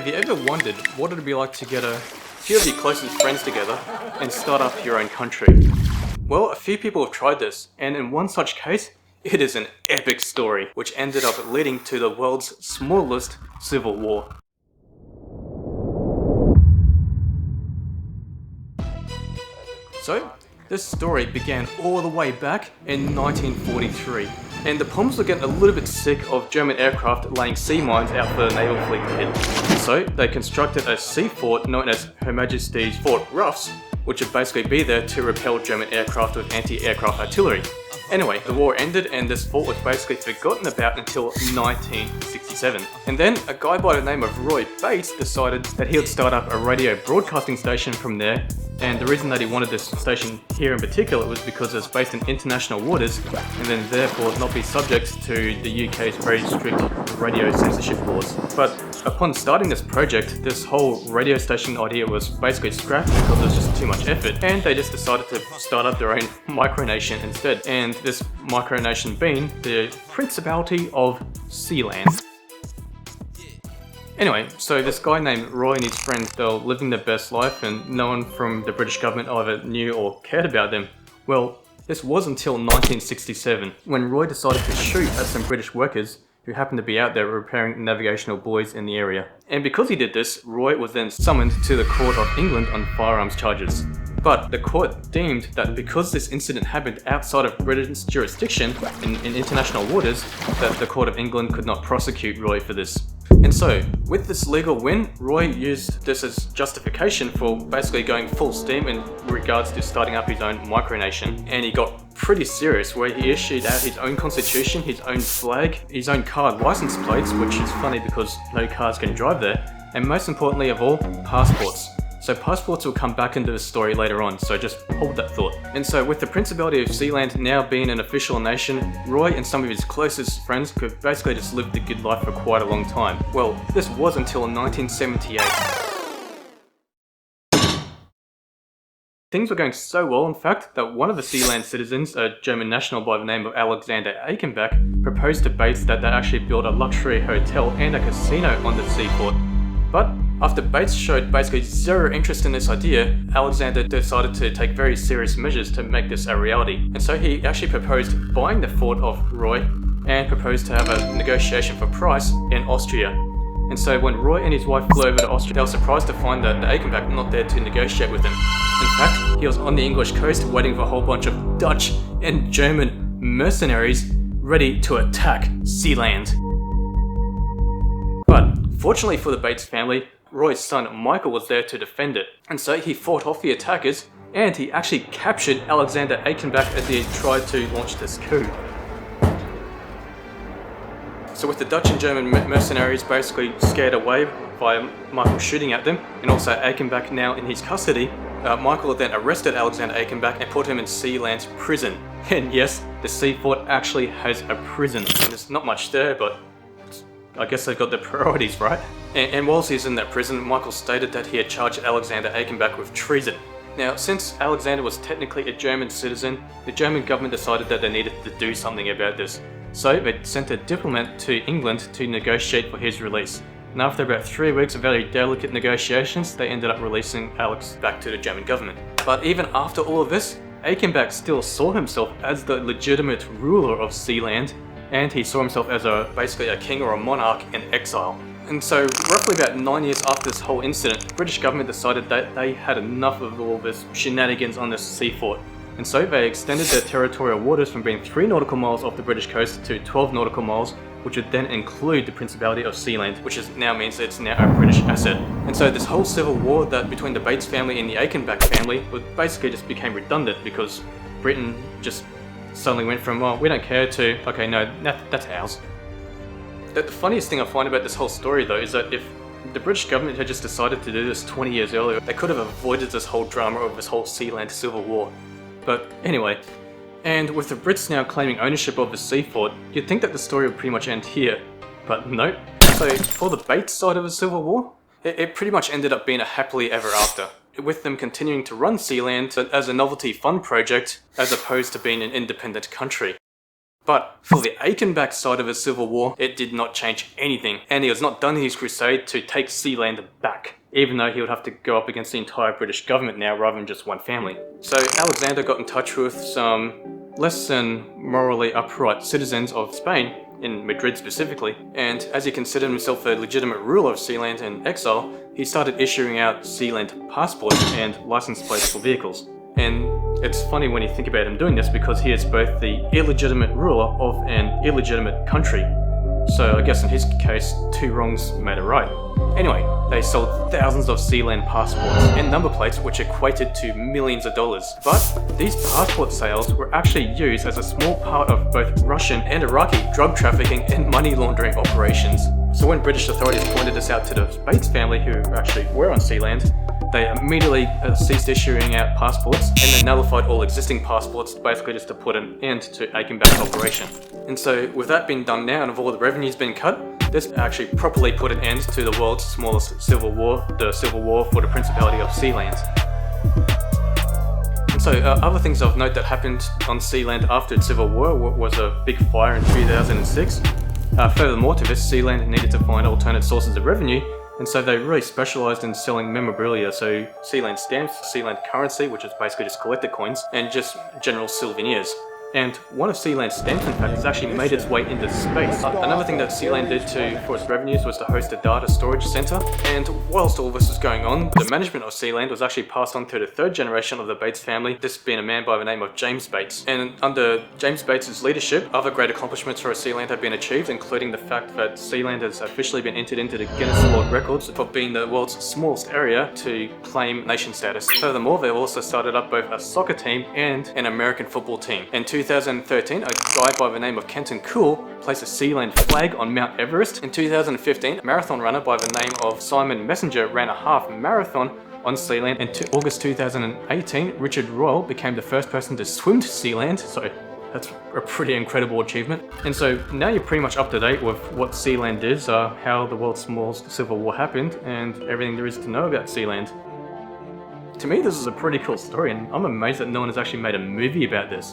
Have you ever wondered what it'd be like to get a few of your closest friends together and start up your own country? Well, a few people have tried this, and in one such case, it is an epic story, which ended up leading to the world's smallest civil war. So, this story began all the way back in 1943, and the Poms were getting a little bit sick of German aircraft laying sea mines out for the naval fleet to hit. So, they constructed a sea fort known as Her Majesty's Fort Ruffs, which would basically be there to repel German aircraft with anti-aircraft artillery. Anyway, the war ended and this fort was basically forgotten about until 1967. And then a guy by the name of Roy Bates decided that he would start up a radio broadcasting station from there. And the reason that he wanted this station here in particular was because it's based in international waters and then therefore not be subject to the UK's very strict radio censorship laws. But upon starting this project, this whole radio station idea was basically scrapped because it was just too much effort, and they just decided to start up their own micronation instead. And this micronation being the Principality of Sealand. Anyway, so this guy named Roy and his friends, they were living their best life and no one from the British government either knew or cared about them. Well, this was until 1967, when Roy decided to shoot at some British workers who happened to be out there repairing navigational buoys in the area. And because he did this, Roy was then summoned to the Court of England on firearms charges. But the court deemed that because this incident happened outside of Britain's jurisdiction in international waters, that the Court of England could not prosecute Roy for this. And so, with this legal win, Roy used this as justification for basically going full steam in regards to starting up his own micronation. And he got pretty serious, where he issued out his own constitution, his own flag, his own car license plates, which is funny because no cars can drive there, and most importantly of all, passports. So passports will come back into the story later on, so just hold that thought. And so with the Principality of Sealand now being an official nation, Roy and some of his closest friends could basically just live the good life for quite a long time. Well, this was until 1978. Things were going so well, in fact, that one of the Sealand citizens, a German national by the name of Alexander Achenbach, proposed to Bates that they actually build a luxury hotel and a casino on the seafort. But after Bates showed basically zero interest in this idea, Alexander decided to take very serious measures to make this a reality. And so he actually proposed buying the fort of Roy and proposed to have a negotiation for price in Austria. And so when Roy and his wife flew over to Austria, they were surprised to find that the Achenbach not there to negotiate with him. In fact, he was on the English coast waiting for a whole bunch of Dutch and German mercenaries ready to attack Sealand. But fortunately for the Bates family, Roy's son Michael was there to defend it, and so he fought off the attackers, and he actually captured Alexander Achenbach as he tried to launch this coup. So with the Dutch and German mercenaries basically scared away by Michael shooting at them, and also Achenbach now in his custody, Michael then arrested Alexander Achenbach and put him in Sealand's prison. And yes, the sea fort actually has a prison, and there's not much there, but I guess they've got their priorities, right? And whilst he's in that prison, Michael stated that he had charged Alexander Achenbach with treason. Now, since Alexander was technically a German citizen, the German government decided that they needed to do something about this. So they sent a diplomat to England to negotiate for his release. And after about 3 weeks of very delicate negotiations, they ended up releasing Alex back to the German government. But even after all of this, Achenbach still saw himself as the legitimate ruler of Sealand, and he saw himself as basically a king or a monarch in exile. And so roughly about 9 years after this whole incident, the British government decided that they had enough of all this shenanigans on this sea fort. And so they extended their territorial waters from being 3 nautical miles off the British coast to 12 nautical miles, which would then include the Principality of Sealand, which now means that it's now a British asset. And so this whole civil war that between the Bates family and the Achenbach family basically just became redundant because Britain just suddenly went from, well, we don't care to, okay, no, that's ours. The funniest thing I find about this whole story though is that if the British government had just decided to do this 20 years earlier, they could have avoided this whole drama of this whole Sealand civil war. But anyway, and with the Brits now claiming ownership of the sea fort, you'd think that the story would pretty much end here. But nope. So for the Bates side of the civil war, it pretty much ended up being a happily ever after, with them continuing to run Sealand as a novelty fun project as opposed to being an independent country. But for the Achenbach side of the Civil War, it did not change anything, and he was not done his crusade to take Sealand back, even though he would have to go up against the entire British government now rather than just one family. So Alexander got in touch with some less than morally upright citizens of Spain, in Madrid specifically, and as he considered himself a legitimate ruler of Sealand in exile, he started issuing out Sealand passports and license plates for vehicles. And it's funny when you think about him doing this because he is both the illegitimate ruler of an illegitimate country. So I guess in his case, two wrongs made a right. Anyway, they sold thousands of Sealand passports and number plates which equated to millions of dollars. But these passport sales were actually used as a small part of both Russian and Iraqi drug trafficking and money laundering operations. So when British authorities pointed this out to the Bates family who actually were on Sealand, they immediately ceased issuing out passports and then nullified all existing passports, basically just to put an end to Achenbach's operation. And so with that being done now and of all the revenues being cut, this actually properly put an end to the world's smallest civil war, the civil war for the Principality of Sealand. And so other things of note that happened on Sealand after the Civil War was a big fire in 2006. Furthermore to this, Sealand needed to find alternate sources of revenue, and so they really specialised in selling memorabilia, so Sealand stamps, Sealand currency, which is basically just collector coins, and just general souvenirs. And one of Sealand's stamps, in fact, has actually made its way into space. Another thing that Sealand did for its revenues was to host a data storage center. And whilst all this was going on, the management of Sealand was actually passed on to the third generation of the Bates family, this being a man by the name of James Bates. And under James Bates' leadership, other great accomplishments for Sealand have been achieved, including the fact that Sealand has officially been entered into the Guinness World Records for being the world's smallest area to claim nation status. Furthermore, they've also started up both a soccer team and an American football team. In 2013, a guy by the name of Coup placed a Sealand flag on Mount Everest. In 2015, a marathon runner by the name of Simon Messenger ran a half marathon on Sealand. In August 2018, Richard Royal became the first person to swim to Sealand, so that's a pretty incredible achievement. And so now you're pretty much up to date with what Sealand is, how the world's smallest civil war happened, and everything there is to know about Sealand. To me, this is a pretty cool story, and I'm amazed that no one has actually made a movie about this.